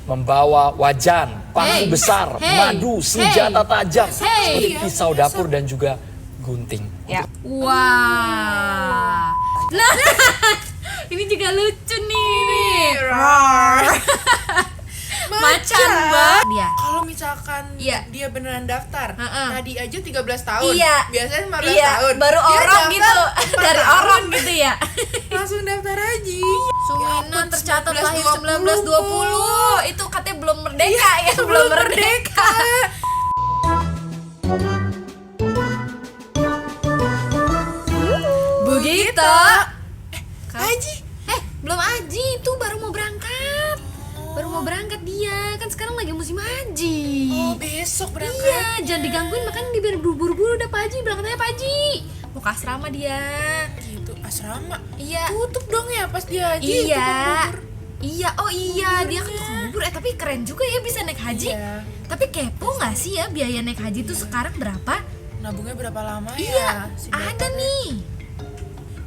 membawa wajan, paku besar, madu, senjata tajam, seperti pisau dapur dan juga gunting. Ya. Wah. Nah, ini juga lucu nih. Macan banget dia. Kalau misalkan dia beneran daftar, tadi aja 13 tahun. Iya. Biasanya 15 tahun. Baru Dia orang daftar gitu. 4 Dari tahun. orang gitu ya. Langsung daftar haji. Sumina tercatat lahir 1920. Itu katanya belum merdeka ya, belum merdeka. Begitu. Haji. Belum haji, itu baru mau berangkat. Baru mau berangkat dia, kan sekarang lagi musim haji. Oh, besok berangkat. Iya, jangan digangguin, makanya dibiar buru-buru udah Pak Haji, berangkat aja Pak Haji. Mau ke asrama dia. Gitu, asrama. Iya. Tutup dong ya pas dia haji. Iya. tukang bubur. Iya, oh iya, dia kan tukang bubur. Tapi keren juga ya bisa naik haji. Iya. Tapi kepo nggak sih ya biaya naik haji tuh sekarang berapa? Nabungnya berapa lama Iya, ya? Si ada Bapak? nih.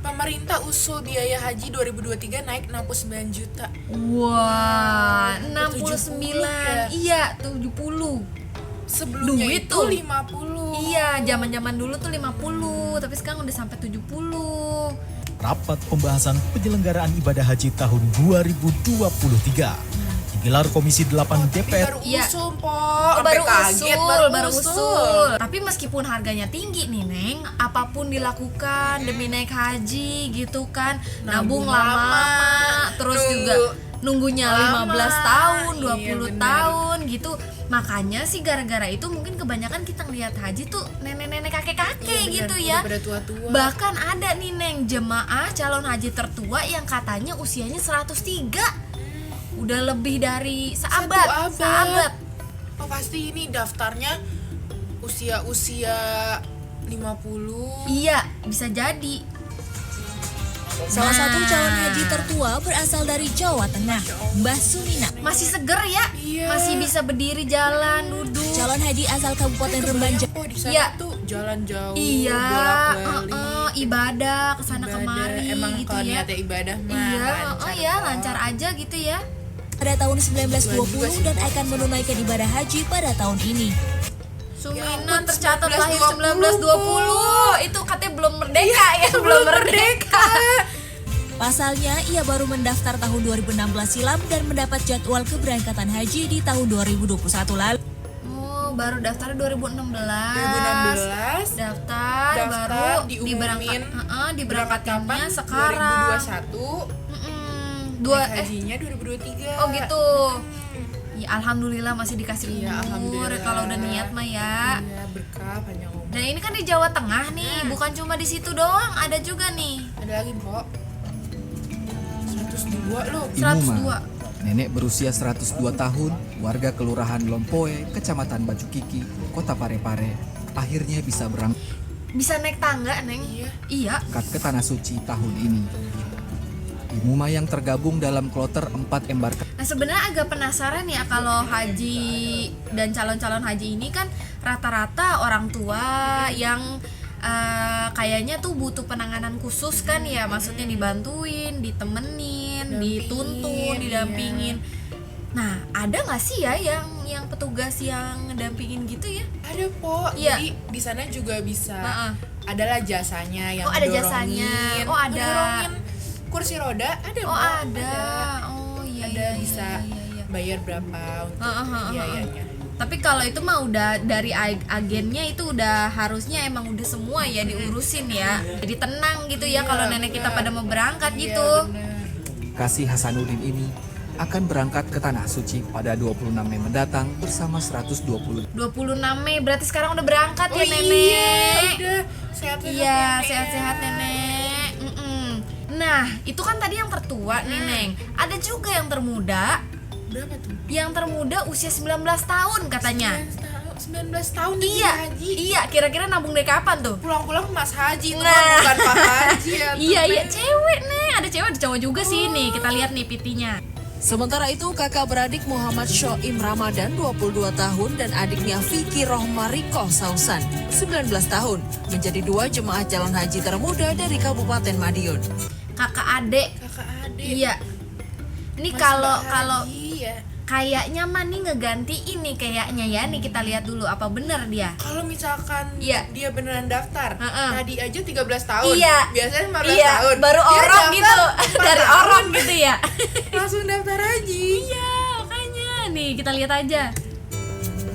Pemerintah usul biaya haji 2023 naik 69 juta. Wah, 70 69. Iya, 70. Sebelumnya Duit itu tuh. 50. Iya, zaman-zaman dulu tuh 50, tapi sekarang udah sampai 70. Rapat pembahasan penyelenggaraan ibadah haji tahun 2023 digelar Komisi 8 DPR. Baru Iya. usul, Po. Oh, Sampai baru kaget, baru usul. Tapi meskipun harganya tinggi nih, Neng, apapun dilakukan demi naik haji gitu kan, nabung lama, terus Nunggu. juga nunggunya Lama. 15 tahun, 20 Iya, bener. tahun gitu. Makanya sih gara-gara itu mungkin kebanyakan kita ngelihat haji tuh nenek-nenek kakek-kakek Iya, bener, gitu udah ya. pada tua-tua. Bahkan ada nih Neng, jemaah calon haji tertua yang katanya usianya 103. Udah lebih dari seabad. Oh, pasti ini daftarnya usia-usia 50. Iya, bisa jadi. Salah satu calon haji tertua berasal dari Jawa Tengah, Mbah Sumina. Masih seger ya? Iya. Masih bisa berdiri, jalan, duduk. Calon haji asal Kabupaten Rembang, Oh, di sana Iya. tuh jalan jauh, Iya, bolak-balik. ibadah kesana Ibadah. kemari Emang gitu kalau ya. niatnya ibadah mah Iya, lancar, ya kok. lancar aja gitu ya. pada tahun 1920 dan akan menunaikan ibadah haji pada tahun ini. Suminan ampun, tercatat lahir 1920. 1920. Itu katanya belum merdeka ya, belum merdeka. Pasalnya, ia baru mendaftar tahun 2016 silam dan mendapat jadwal keberangkatan haji di tahun 2021 lalu. Oh, baru daftar 2016. 2016 Daftar baru diumumin diberangkatinnya sekarang. 2021 Dua hajinya 2023. Oh gitu. Ya alhamdulillah masih dikasih Iya, umur alhamdulillah. kalau udah niat mah ya. Iya, berkah panjang umur. Dan ini kan di Jawa Tengah nih, bukan cuma di situ doang, ada juga nih. Ada lagi, Mbok. 102 loh. 102. Nenek berusia 102 tahun, warga Kelurahan Lompoe, Kecamatan Baju Kiki, Kota Parepare, akhirnya bisa berangkat Bisa naik tangga, Neng. Iya. ke Tanah Suci tahun ini. Imuma yang tergabung dalam kloter 4 embarkasi Nah sebenarnya agak penasaran ya kalau haji dan calon-calon haji ini kan rata-rata orang tua yang kayaknya tuh butuh penanganan khusus kan ya, maksudnya dibantuin, ditemenin, dituntun, didampingin. Nah ada nggak sih ya yang petugas yang ngedampingin gitu ya? Ada, Po. Iya. Jadi di sana juga bisa. Heeh. Adalah jasanya yang Oh, ada ngedorongin. jasanya. Oh, ada. Ngedorongin kursi roda ada, Oh Po. ada. Oh iya. Ada, iya, bisa iya. bayar berapa untuk biayanya. Tapi kalau itu mah udah dari agennya itu udah harusnya emang udah semua ya diurusin ya. Jadi tenang gitu ya kalau nenek kita pada mau berangkat gitu. Hasanuddin ini akan berangkat ke Tanah Suci pada 26 Mei mendatang bersama 120 26 Mei berarti sekarang udah berangkat ya nenek. Iya, udah sehat-sehat. Iya, nenek. sehat-sehat nenek. Nah, itu kan tadi yang tertua nih, Neng. Ada juga yang termuda. Berapa tuh? Yang termuda usia 19 tahun katanya. 19 tahun dia Iya. haji. Iya, kira-kira nabung dari kapan tuh? Pulang-pulang Mas Haji itu Nah. mah bukan Pak Haji ya. Iya, cewek nih. Ada cewek, ada cowok juga sih nih. Kita lihat nih pitinya. Sementara itu kakak beradik Muhammad Shoim Ramadan 22 tahun dan adiknya Vicky Rohmariko Sausan 19 tahun menjadi dua jemaah calon haji termuda dari Kabupaten Madiun. Kakak adik. Kakak adik. Iya. Ini Mas kalau Mbak kalau Haji ya. kayaknya mah nih ngegantiin nih kayaknya ya. Nih kita lihat dulu apa bener dia. Kalau misalkan Iya. dia beneran daftar, Heeh. tadi aja 13 tahun. Iya. Biasanya 15 Iya, tahun. baru Dia orang daftar gitu. 4 Dari tahun, orang gitu ya. langsung daftar haji. Iya, makanya. Nih kita lihat aja.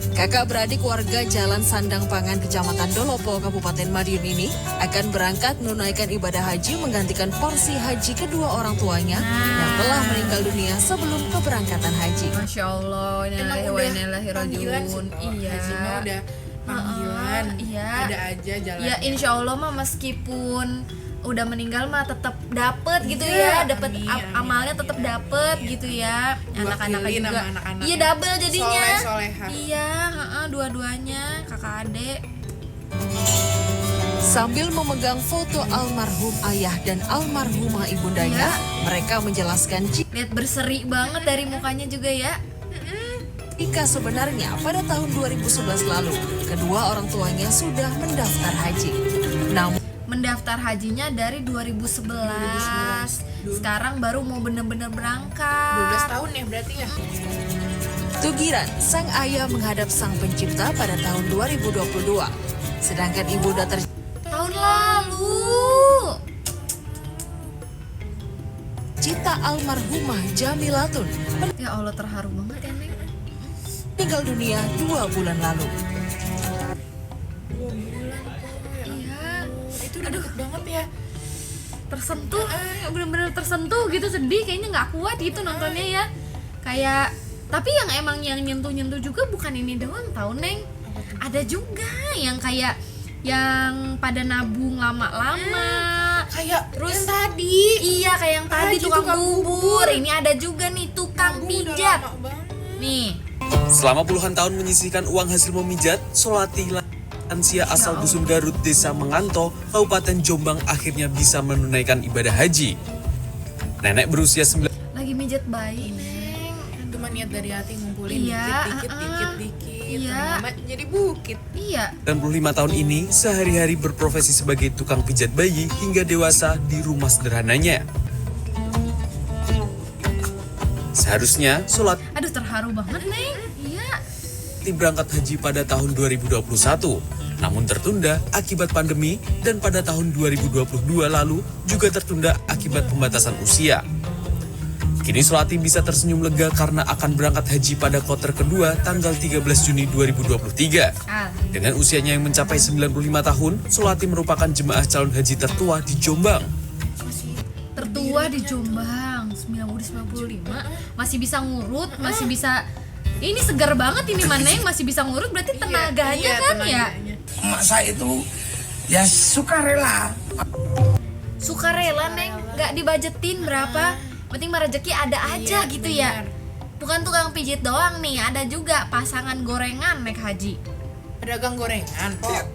Kakak beradik warga Jalan Sandang Pangan, Kecamatan Dolopo, Kabupaten Madiun ini akan berangkat menunaikan ibadah haji menggantikan porsi haji kedua orang tuanya yang telah meninggal dunia sebelum keberangkatan haji. Masya Allah, Emang innalillahi wa udah inna ilaihi panggilan sih, rajiun. Pak. Iya. Haji mah udah panggilan. Iya. Ada aja jalannya. Ya insya Allah mah meskipun udah meninggal mah tetap dapet gitu Iya, ya, dapet amin, amin, amalnya amin, tetap amin. dapet gitu ya. Anak-anaknya Diwakilin juga. sama anak-anaknya. Iya double jadinya. Soleh-soleha. Iya, dua-duanya kakak adik. Sambil memegang foto almarhum ayah dan almarhumah ibundanya, mereka menjelaskan Lihat berseri banget dari mukanya juga ya. jika sebenarnya pada tahun 2011 lalu, kedua orang tuanya sudah mendaftar haji. Namun, Mendaftar hajinya dari 2011. Sekarang baru mau bener-bener 12 berangkat. tahun ya berarti ya. Tugiran, sang ayah menghadap sang pencipta pada tahun 2022. Sedangkan ibunda Tahun lalu. tercipta almarhumah Jamilatun Ya Allah terharu banget ya Neng. meninggal dunia 2 bulan lalu. Iya. Itu udah deket banget ya. Tersentuh, bener-bener tersentuh gitu, sedih kayaknya nggak kuat gitu nontonnya ya. Kayak tapi yang nyentuh-nyentuh juga bukan ini doang tau Neng. Ada juga yang kayak yang pada nabung lama-lama. Kayak Terus yang tadi. Iya kayak yang tadi Haji tukang tukang bubur. Ini ada juga nih tukang Udah pijat. lama banget. Nih. Selama puluhan tahun menyisihkan uang hasil memijat, Solati lansia asal Dusun Garut, Desa Menganto, Kabupaten Jombang akhirnya bisa menunaikan ibadah haji. Nenek berusia 9 Lagi mijat bayi Neng. Cuma niat dari hati ngumpulin Iya, dikit. Iya. Lama jadi bukit. Iya. 95 tahun ini sehari-hari berprofesi sebagai tukang pijat bayi hingga dewasa di rumah sederhananya. Seharusnya Solati Aduh terharu banget Neng. Iya. berangkat haji pada tahun 2021, namun tertunda akibat pandemi dan pada tahun 2022 lalu juga tertunda akibat pembatasan usia. Kini Solati bisa tersenyum lega karena akan berangkat haji pada kloter kedua tanggal 13 Juni 2023. Dengan usianya yang mencapai 95 tahun, Solati merupakan jemaah calon haji tertua di Jombang. Tertua di Jombang, 95, masih bisa ngurut, masih bisa. Ini segar banget ini Maneng, masih bisa ngurut berarti tenaganya Iya, kan ya. tenaganya. Emak saya itu ya sukarela. Sukarela Neng, nggak dibajetin berapa, penting mah rezeki ada aja Iya, gitu ya. benar. Bukan tukang pijit doang nih, ada juga pasangan gorengan naik haji. Pedagang gorengan, Pok.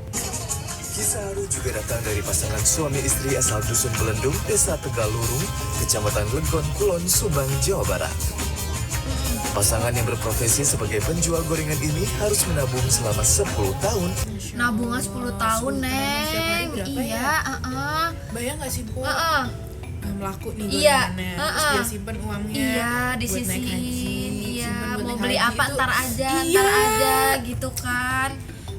Kisah haru juga datang dari pasangan suami istri asal Dusun Belendung, Desa Tegalurung, Kecamatan Legon, Kulon, Subang, Jawa Barat. Pasangan yang berprofesi sebagai penjual gorengan ini harus menabung selama 10 tahun. Nabungnya 10 tahun Setiap hari Neng. berapa Iya, Bayang gak sih, Pok? Iya, Laku nih Iya, gorengannya. Terus dia simpen uangnya. iya buat naik disisihin. haji, Iya, simpen buat mau naik beli haji apa itu. ntar aja, gitu kan.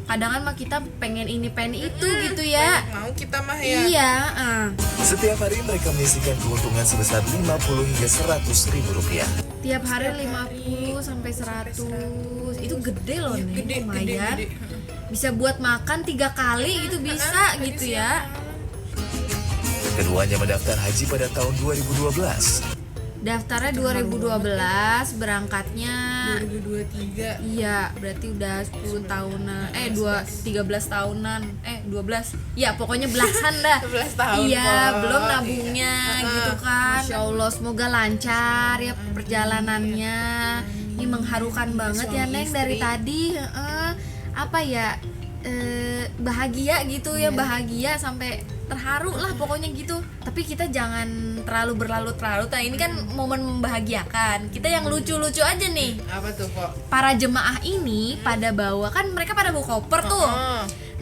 Kadang kan mah kita pengen ini pengen itu gitu ya. Mau kita mah ya. Iya, Setiap hari mereka menyisihkan keuntungan sebesar 50 hingga 100 ribu rupiah. tiap hari 50 sampai 100. Itu gede loh nih, Gede, lumayan. gede. Bisa buat makan 3 kali itu bisa gitu ya. Keduanya mendaftar haji pada tahun 2012. Daftarnya 2012, berangkatnya 2023. iya, berarti udah 10 tahunan. 13 tahunan. 12. Ya, pokoknya belasan dah. 11 tahun, Iya, Pok. belum nabungnya gitu kan. Masya Allah, semoga lancar ya perjalanannya. Ini mengharukan banget ya Neng dari tadi. Apa ya? Bahagia gitu ya, bahagia sampai terharu lah pokoknya gitu. Tapi kita jangan terlalu berlarut-larut. Nah, ini kan momen membahagiakan. Kita yang lucu-lucu aja nih. Apa tuh, Pok? Para jemaah ini pada bawa kan, mereka pada bawa koper tuh.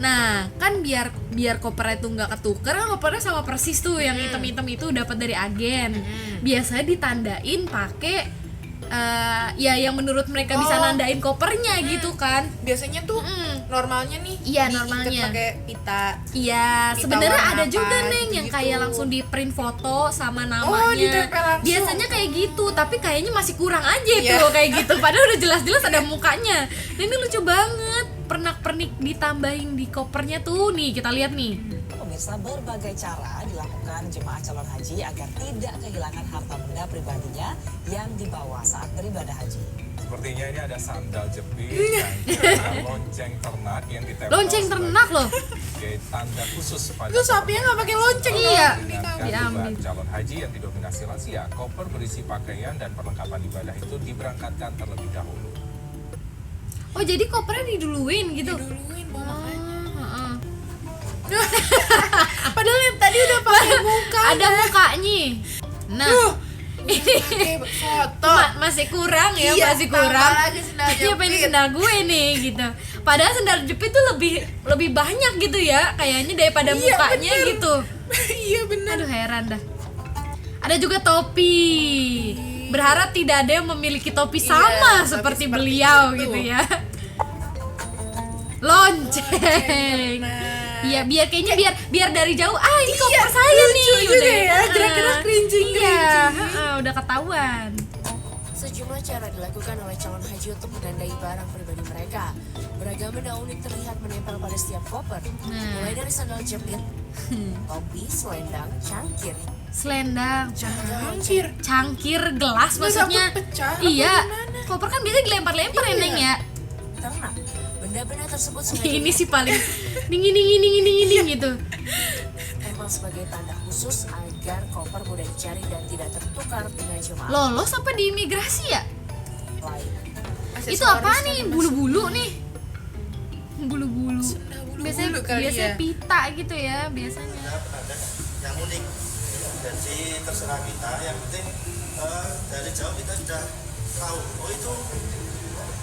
Nah, kan biar kopernya tuh nggak ketuker, kan kopernya sama persis tuh yang hitam-hitam itu dapat dari agen. Biasanya ditandain pakai ya yang menurut mereka bisa nandain kopernya gitu kan. Biasanya tuh normalnya nih Iya, diikat normalnya. pakai pita. Iya, Pita sebenarnya warna ada apa, juga Neng yang gitu-gitu. kayak langsung di print foto sama namanya. ditempel langsung. Biasanya kayak gitu, tapi kayaknya masih kurang aja Iya. tuh kayak gitu. Padahal udah jelas-jelas ada mukanya. Nah, ini lucu banget. Pernak-pernik ditambahin di kopernya tuh. Nih, kita lihat nih. Pemirsa, berbagai cara dilakukan jemaah calon haji agar tidak kehilangan harta benda pribadinya yang dibawa saat beribadah haji. Sepertinya ini ada sandal jepit dan ada lonceng ternak yang ditempel Lonceng ternak loh. sebagai tanda khusus pada Itu sapinya nggak pakai lonceng Iya. Dengan Diambil. kandungan calon haji yang didominasi lansia, koper berisi pakaian dan perlengkapan ibadah itu diberangkatkan terlebih dahulu. Oh, jadi kopernya diduluin gitu. Duluin makanya. Heeh. Padahal yang tadi udah pakai muka. Ada mukanya. Nah, ini Pakai foto. masih kurang ya, Iya, masih tambah kurang. lagi sendal Iya, ini jepit. sendal gue nih gitu. Padahal sendal jepit tuh lebih banyak gitu ya, kayaknya daripada Iya, mukanya bener. gitu. Iya benar. Aduh, heran dah. Ada juga topi. Berharap tidak ada yang memiliki topi Iya, sama topi seperti seperti beliau itu. gitu ya. Lonceng. Iya, biar dari jauh. Ah, ini koper saya nih. lucu juga Udah, ya, gerak-gerak cringing. Iya, udah ketahuan. Sejumlah cara dilakukan oleh calon haji untuk menandai barang pribadi mereka. Beragam benda unik terlihat menempel pada setiap koper, mulai dari sandal jepit, topi, selendang, cangkir. Selendang, cangkir gelas Nggak maksudnya. takut pecah apa Iya, gimana? koper kan biasanya dilempar-lempar ya, Neng ya. Ternak, benda-benda tersebut sengaja Ini sih paling dingin gitu. ditempel sebagai tanda khusus agar koper mudah dicari dan tidak tertukar dengan jemaah Lolos apa di imigrasi ya? lain. Itu apa nih? Bulu-bulu nih. Bulu-bulu. Biasanya kali biasanya ya. pita gitu ya biasanya. yang unik. Jadi terserah kita, yang penting dari jauh kita sudah tahu, oh itu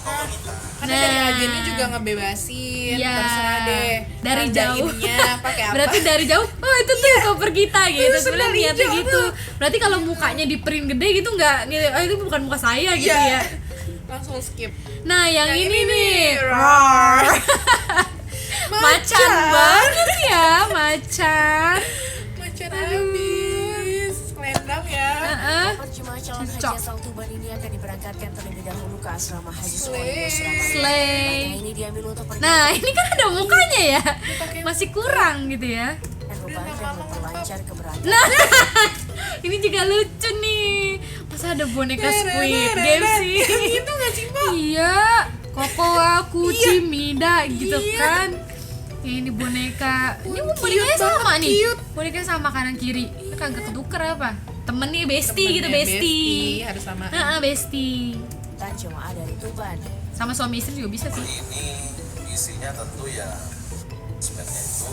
koper kita. Karena dari agennya juga ngebebasin, Iya. terserah deh. Dari jauh. Nandainnya pakai apa? Berarti dari jauh, oh itu tuh koper kita gitu. Itu Sebenarnya sendal niatnya hijau gitu. Berarti kalau mukanya di print gede gitu nggak, oh, itu bukan muka saya gitu Iya. ya. Langsung skip. Nah, yang ini nih. Roar. Macan banget ya, macan. Macan habis. Selendang ya. Koper jemaah calon haji Cocok. asal Tuban ini akan diberangkatkan terlebih dahulu ke asrama haji Sukolilo Slay. Surabaya. Slay. Langkah ini diambil untuk Nah, ini kan ada mukanya ya. Masih kurang gitu ya. beban dan memperlancar keberangkatan. Nah, ini juga lucu nih. Masa ada boneka Squid Game sih? Itu nggak sih, Pak? Iya, Kokoa, Kuchimida gitu kan. Ini boneka. Ini bonekanya sama nih. Bonekanya sama kanan kiri. Ini kagak ketuker apa? Temen nih, bestie gitu, bestie. Harus sama. Bestie. Dan jemaah dari Tuban. Sama suami istri juga bisa sih. Ini isinya tentu ya sebenarnya itu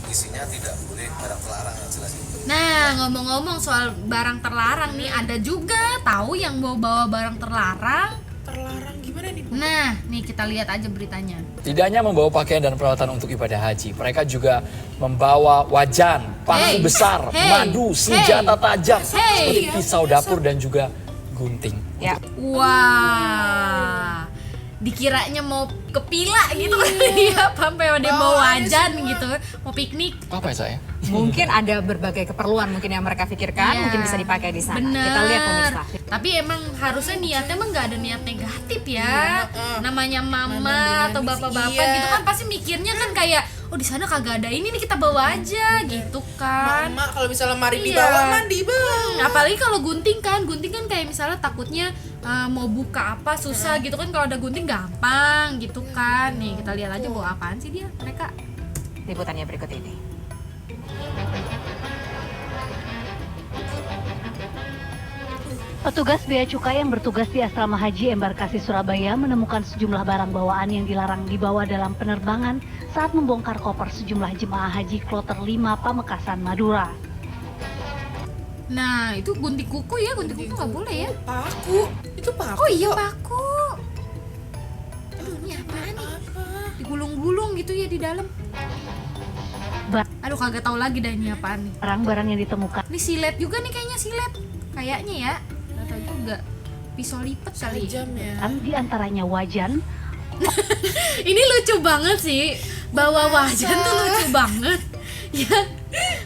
isinya tidak boleh barang terlarang yang jelas itu. Nah, ngomong-ngomong soal barang terlarang nih, ada juga tahu yang bawa-bawa barang terlarang. Terlarang gimana nih? Nah, nih kita lihat aja beritanya. Tidak hanya membawa pakaian dan peralatan untuk ibadah haji, mereka juga membawa wajan, paku besar, madu, senjata tajam, seperti pisau dapur dan juga gunting. Ya. Wah, dikiranya mau ke pila gitu kan dia, sampai dia mau wajan gitu, mau piknik. Apa ya saya? Mungkin ada berbagai keperluan mungkin yang mereka pikirkan, Iya. mungkin bisa dipakai di sana. Bener. Kita lihat pemirsa. Tapi emang harusnya niatnya emang nggak ada niat negatif ya. Namanya mama atau bapak-bapak iya. gitu kan pasti mikirnya kan kayak, oh di sana kagak ada ini nih, kita bawa aja gitu kan. Mama kalau bisa lemari di Iya. bawah mandi bawah. Apalagi kalau gunting kan kayak misalnya takutnya mau buka apa susah gitu kan, kalau ada gunting gampang gitu kan. Nih kita lihat aja bawa apaan sih dia mereka. Liputannya berikut ini. Petugas Bea Cukai yang bertugas di Asrama Haji Embarkasi Surabaya menemukan sejumlah barang bawaan yang dilarang dibawa dalam penerbangan saat membongkar koper sejumlah jemaah haji Kloter 5 Pamekasan, Madura. Nah itu gunting kuku ya, gunting kuku nggak boleh ya. Paku, itu paku. Oh iya paku. Aduh ini apaan nih? Digulung-gulung gitu ya di dalam. Aduh kagak tahu lagi dah ini apaan nih. Barang-barang yang ditemukan. Ini silet juga nih kayaknya, silet. Kayaknya ya. Nggak tahu juga. pisau lipat kali. Jam ya. Di antaranya wajan. Ini lucu banget sih, bawa wajan tuh lucu banget. Ya,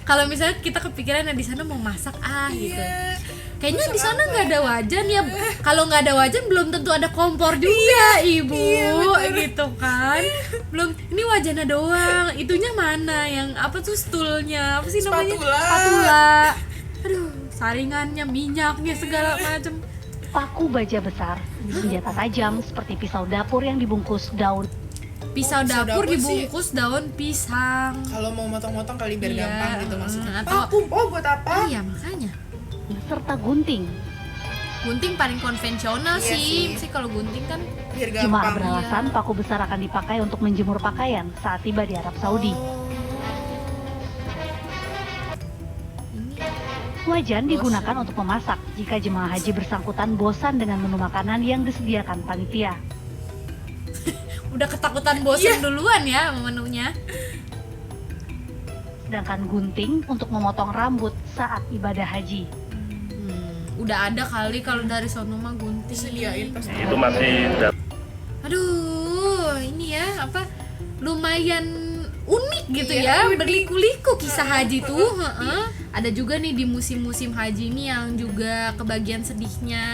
kalau misalnya kita kepikiran di sana mau masak gitu. Kayaknya di sana nggak ada wajan ya. Kalau nggak ada wajan belum tentu ada kompor juga, ibu, gitu kan. Belum, ini wajannya doang. Itunya mana? Yang apa tuh stulnya? Apa sih namanya? Spatula. Aduh, saringannya, minyaknya segala macam. Paku baja besar, senjata tajam seperti pisau dapur yang dibungkus daun. Pisau dapur dibungkus daun pisang. Kalau mau motong-motong kali biar gampang gitu maksudnya. Atau buat apa? Iya, makanya. Serta gunting. Gunting paling konvensional sih kalau gunting kan biar Jemaah beralasan paku besar akan dipakai untuk menjemur pakaian saat tiba di Arab Saudi. Wajan digunakan untuk memasak jika jemaah haji bersangkutan bosan dengan menu makanan yang disediakan panitia. Udah ketakutan bosan duluan ya menunya. Sedangkan gunting untuk memotong rambut saat ibadah haji. Udah ada kali kalau dari sono mah gunting. Disediain pasti. Itu masih. Aduh, ini ya apa? Lumayan unik gitu ya, berliku-liku kisah haji tuh. Ada juga nih di musim-musim haji ini yang juga kebagian sedihnya.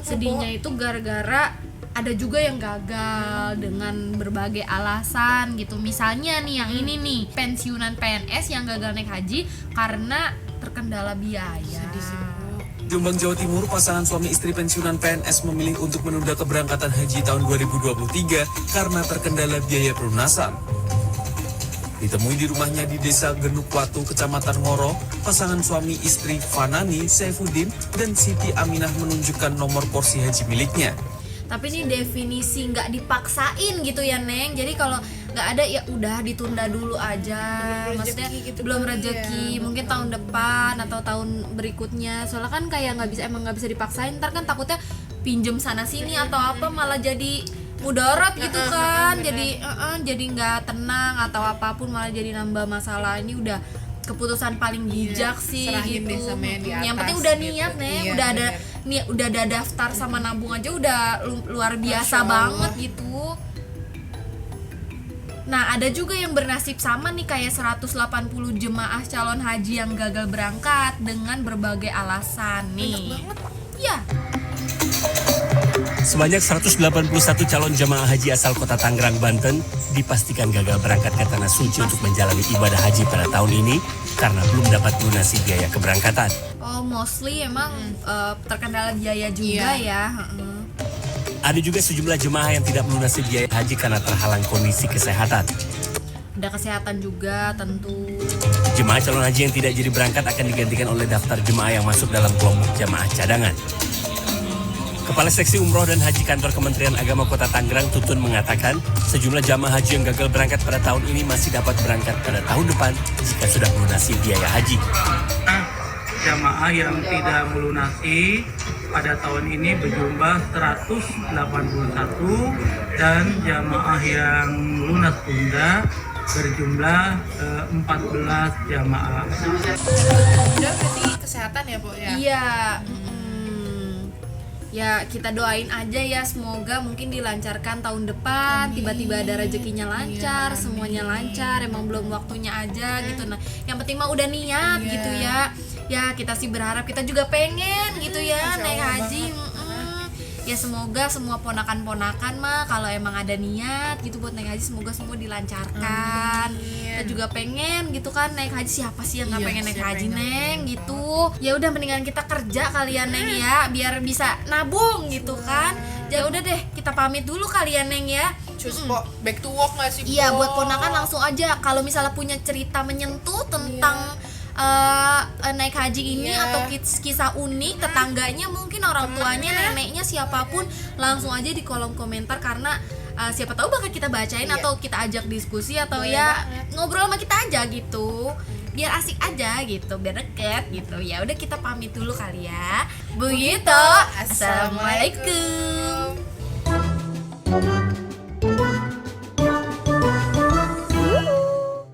Sedihnya itu gara-gara ada juga yang gagal dengan berbagai alasan gitu. Misalnya nih yang ini nih, pensiunan PNS yang gagal naik haji karena terkendala biaya. Jombang, Jawa Timur, pasangan suami istri pensiunan PNS memilih untuk menunda keberangkatan haji tahun 2023 karena terkendala biaya pelunasan. Ditemui di rumahnya di Desa Genuk Watu, Kecamatan Ngoro, pasangan suami istri Fanani, Saifuddin, dan Siti Aminah menunjukkan nomor porsi haji miliknya. Tapi ini definisi nggak dipaksain gitu ya, Neng. Jadi kalau nggak ada ya udah ditunda dulu aja. Maksudnya belum rezeki, mungkin tahun depan atau tahun berikutnya. Soalnya kan kayak emang nggak bisa dipaksain. Ntar kan takutnya pinjem sana sini atau apa malah jadi mudarat gitu kan. Jadi nggak tenang atau apapun malah jadi nambah masalah. Ini udah keputusan paling bijak sih gitu. Yang penting udah niat nih, udah ada daftar sama nabung aja udah luar biasa banget gitu. Nah, ada juga yang bernasib sama nih kayak 180 jemaah calon haji yang gagal berangkat dengan berbagai alasan nih. Iya. Sebanyak 181 calon jemaah haji asal kota Tangerang, Banten dipastikan gagal berangkat ke Tanah Suci untuk menjalani ibadah haji pada tahun ini karena belum dapat melunasi biaya keberangkatan. Oh, mostly emang terkendala biaya juga ya. Ada juga sejumlah jemaah yang tidak melunasi biaya haji karena terhalang kondisi kesehatan. Ada kesehatan juga tentu. Jemaah calon haji yang tidak jadi berangkat akan digantikan oleh daftar jemaah yang masuk dalam kelompok jemaah cadangan. Kepala Seksi Umroh dan Haji Kantor Kementerian Agama Kota Tangerang, Tutun, mengatakan sejumlah jamaah haji yang gagal berangkat pada tahun ini masih dapat berangkat pada tahun depan jika sudah melunasi biaya haji. Jamaah yang tidak melunasi pada tahun ini berjumlah 181 dan jamaah yang lunas tunda berjumlah 14 jamaah. Udah berarti kesehatan ya, Bu ya? Iya. Ya kita doain aja ya, semoga mungkin dilancarkan tahun depan. Tiba-tiba ada rezekinya lancar, semuanya lancar. Emang belum waktunya aja gitu. Nah, yang penting mah udah niat gitu ya. Ya kita sih berharap, kita juga pengen gitu ya naik haji. Ya semoga semua ponakan-ponakan mah kalau emang ada niat gitu buat naik haji, semoga semua dilancarkan. Kita juga pengen gitu kan naik haji, siapa sih yang nggak pengen naik haji, Neng gitu. Ya udah mendingan kita kerja kalian, Neng ya, biar bisa nabung gitu kan. Ya udah deh, kita pamit dulu kalian, Neng ya. Back to work nggak sih, Iya, buat ponakan langsung aja kalau misalnya punya cerita menyentuh tentang naik haji ini atau kisah unik tetangganya, mungkin orang tuanya, neneknya, siapapun, langsung aja di kolom komentar karena siapa tahu bakal kita bacain atau kita ajak diskusi atau ngobrol sama kita aja gitu, biar asik aja gitu, biar deket gitu. Ya udah kita pamit dulu kali ya. Begitu. Assalamualaikum.